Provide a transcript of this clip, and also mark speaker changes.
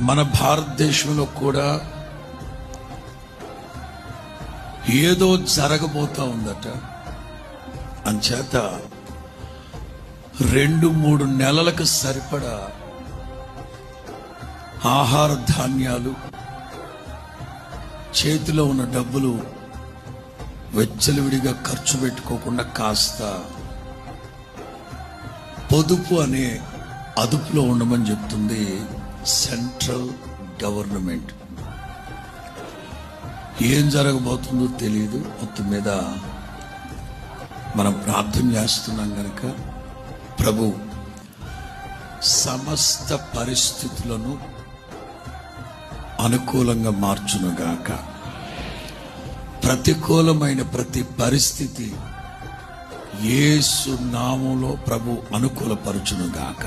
Speaker 1: మన భారతదేశంలో కూడా ఏదో జరగబోతా ఉందట. అంచేత 2-3 నెలలకు సరిపడా ఆహార ధాన్యాలు, చేతిలో ఉన్న డబ్బులు వెచ్చలవిడిగా ఖర్చు పెట్టుకోకుండా కాస్త పొదుపు అనే అదుపులో ఉండమని చెప్తుంది సెంట్రల్ గవర్నమెంట్. ఏం జరగబోతుందో తెలియదు. మొత్తం మీద మనం ప్రార్థన చేస్తున్నాం గనక ప్రభు సమస్త పరిస్థితులను అనుకూలంగా మార్చునుగాక. ప్రతికూలమైన ప్రతి పరిస్థితి యేసు నామములో ప్రభు అనుకూలపరచునుగాక.